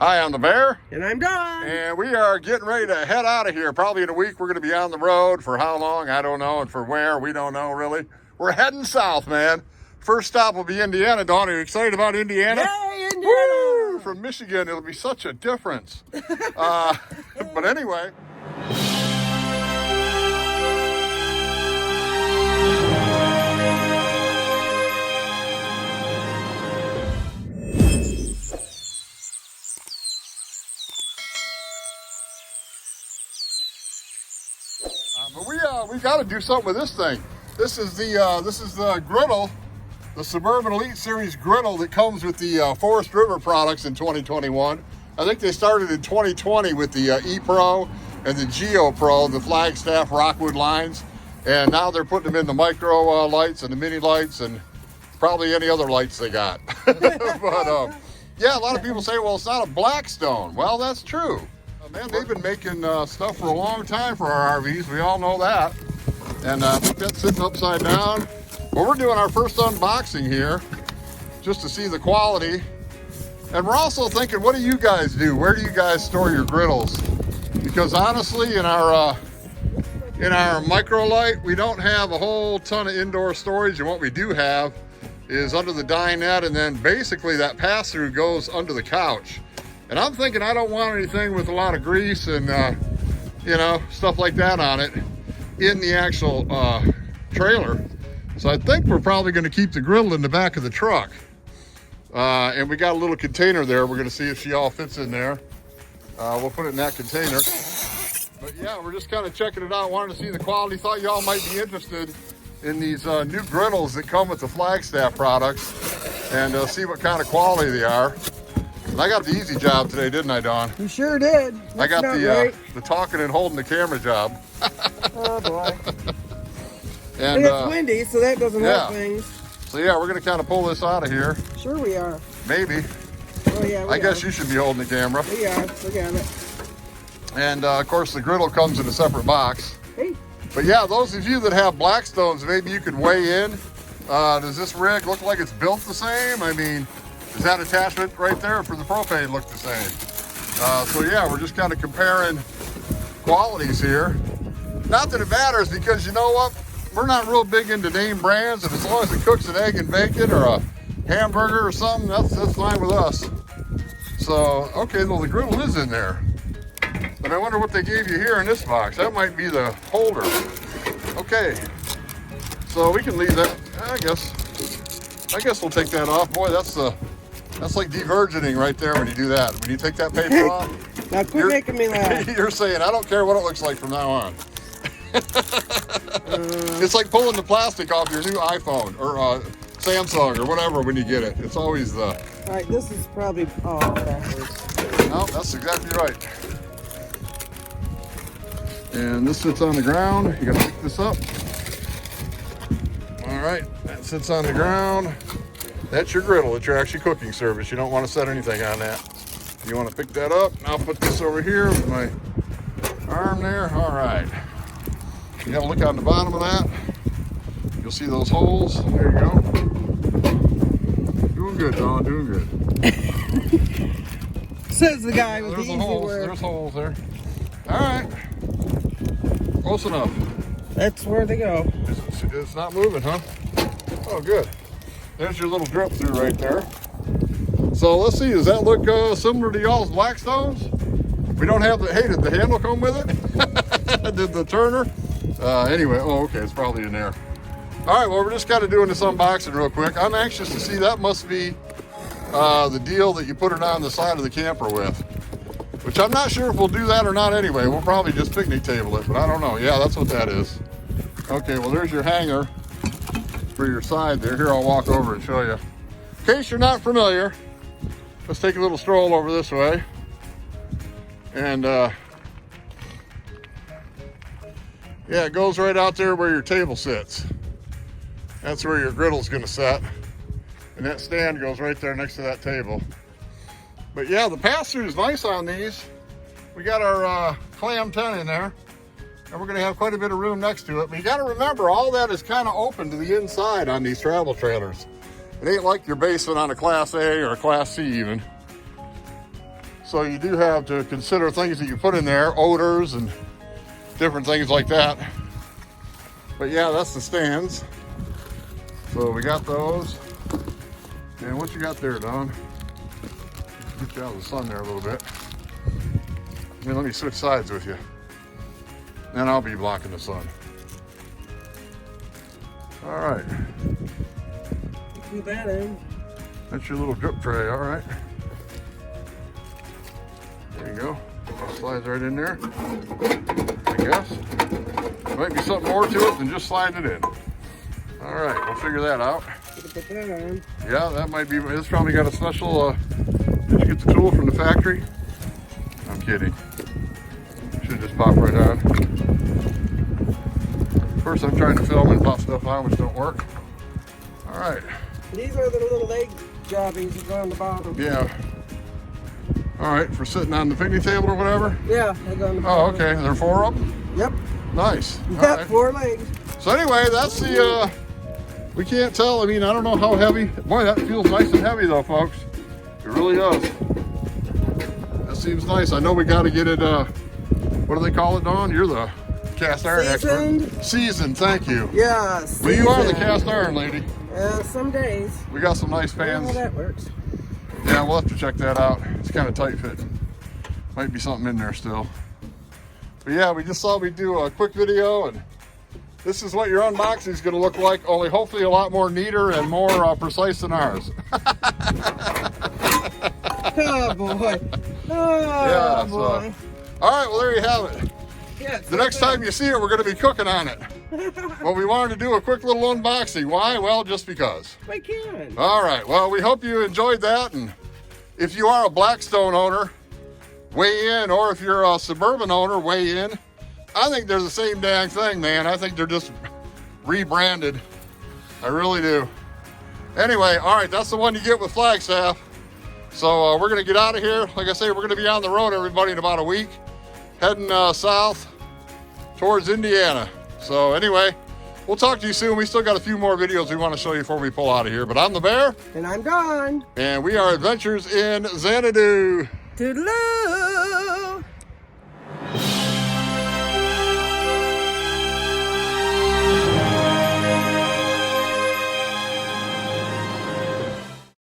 Hi, I'm the Bear. And I'm Don. And we are getting ready to head out of here. Probably in a week, we're going to be on the road. For how long, I don't know. And for where, we don't know, really. We're heading south, man. First stop will be Indiana. Dawn, are you excited about Indiana? Yay, Indiana! Woo! From Michigan, it'll be such a difference. But anyway. But we got to do something with this thing. This is the Griddle, the Suburban Elite Series Griddle that comes with the Forest River products in 2021. I think they started in 2020 with the E-Pro and the Geo Pro, the Flagstaff Rockwood lines, and now they're putting them in the Micro Lights and the Mini Lights and probably any other lights they got. But yeah, a lot of people say, well, it's not a Blackstone. Well, that's true. Man, they've been making stuff for a long time for our RVs. We all know that. And I think that's sitting upside down. Well, we're doing our first unboxing here just to see the quality. And we're also thinking, what do you guys do? Where do you guys store your griddles? Because honestly, in our Micro Lite, we don't have a whole ton of indoor storage. And what we do have is under the dinette, and then basically that pass-through goes under the couch. And I'm thinking I don't want anything with a lot of grease and, you know, stuff like that on it in the actual trailer. So I think we're probably going to keep the griddle in the back of the truck. And we got a little container there. We're going to see if she all fits in there. We'll put it in that container. But yeah, we're just kind of checking it out. Wanted to see the quality. Thought y'all might be interested in these new griddles that come with the Flagstaff products and see what kind of quality they are. I got the easy job today, didn't I, Dawn? You sure did. I got the talking and holding the camera job. Oh boy. And it's windy, so that doesn't help things. So yeah, we're gonna kind of pull this out of here. Sure we are. Maybe. Oh yeah, I guess you should be holding the camera. We are. We got it. And of course, the griddle comes in a separate box. Hey. But yeah, those of you that have Blackstones, maybe you could weigh in. Does this rig look like it's built the same? I mean, does that attachment right there for the propane look the same? So yeah, we're just kind of comparing qualities here. Not that it matters, because you know what? We're not real big into name brands, and as long as it cooks an egg and bacon or a hamburger or something, that's fine with us. So, okay, well, the griddle is in there. But I wonder what they gave you here in this box. That might be the holder. Okay, so we can leave that. I guess we'll take that off. Boy, that's like de-virgining right there when you do that. When you take that paper off. Now quit making me laugh. You're saying, I don't care what it looks like from now on. It's like pulling the plastic off your new iPhone or Samsung or whatever when you get it. It's always the... All right, this is probably... Oh, backwards. No, that's exactly right. And this sits on the ground. You gotta pick this up. All right, that sits on the ground. That's your griddle. It's your actually cooking service. You don't want to set anything on that. You want to pick that up. I'll put this over here with my arm there. All right. You have a look on the bottom of that. You'll see those holes. There you go. Doing good, Dawn. Doing good. Says the guy with the easy work. There's holes there. All right. Close enough. That's where they go. It's not moving, huh? Oh, good. There's your little drip through right there. So let's see, does that look similar to y'all's Blackstones? We don't have the, hey, did the handle come with it? Did the turner? Anyway, oh, okay, it's probably in there. All right, well, we're just kind of doing this unboxing real quick. I'm anxious to see, that must be the deal that you put it on the side of the camper with, which I'm not sure if we'll do that or not anyway. We'll probably just picnic table it, but I don't know. Yeah, that's what that is. Okay, well, there's your hanger for your side there. Here, I'll walk over and show you. In case you're not familiar, let's take a little stroll over this way. And yeah, it goes right out there where your table sits. That's where your griddle's gonna set. And that stand goes right there next to that table. But yeah, the pass-through is nice on these. We got our clam 10 in there, and we're gonna have quite a bit of room next to it. But you gotta remember, all that is kind of open to the inside on these travel trailers. It ain't like your basement on a Class A or a Class C even. So you do have to consider things that you put in there, odors and different things like that. But yeah, that's the stands. So we got those. And what you got there, Don? Get you out of the sun there a little bit. Let me switch sides with you. Then I'll be blocking the sun. All right. Put that in. That's your little drip tray, all right. There you go. Slides right in there, I guess. Might be something more to it than just sliding it in. All right, we'll figure that out. Put that on. Yeah, that might be, it's probably got a special, did you get the tool from the factory? I'm kidding. Should just pop right on. First I'm trying to film and pop stuff on, which don't work. All right. These are the little leg jobbies that go on the bottom. Yeah. All right, for sitting on the picnic table or whatever? Yeah, they go on the Oh, bottom. okay, there are 4 of them? Yep. Nice. All Yep, right. 4 legs. So anyway, that's the, we can't tell. I mean, I don't know how heavy. Boy, that feels nice and heavy though, folks. It really does. That seems nice. I know we got to get it, what do they call it, Dawn? You're the cast iron Seasoned. expert. Seasoned, thank you. Yeah, Well, you are the seasoned. cast iron lady. Some days. We got some nice I don't know fans. how that works. Yeah, we'll have to check that out. It's kind of tight fitting. Might be something in there still. But yeah, we just thought we'd do a quick video, and this is what your unboxing is going to look like, only hopefully a lot more neater and more precise than ours. Oh boy. Oh Yeah, boy. All right, well there you have it. Yeah, The next time you see it, we're going to be cooking on it. Well, we wanted to do a quick little unboxing. Why? Well, just because. I can. All right, well, we hope you enjoyed that, and if you are a Blackstone owner, weigh in, or if you're a Suburban owner, weigh in. I think they're the same dang thing, man. I think they're just rebranded. I really do. Anyway, all right, that's the one you get with Flagstaff. So we're gonna get out of here. Like I say, we're gonna be on the road, everybody, in about a week, heading south towards Indiana. So anyway, we'll talk to you soon. We still got a few more videos we want to show you before we pull out of here. But I'm the Bear. And I'm gone. And we are Adventures in Xanadu. Toodaloo.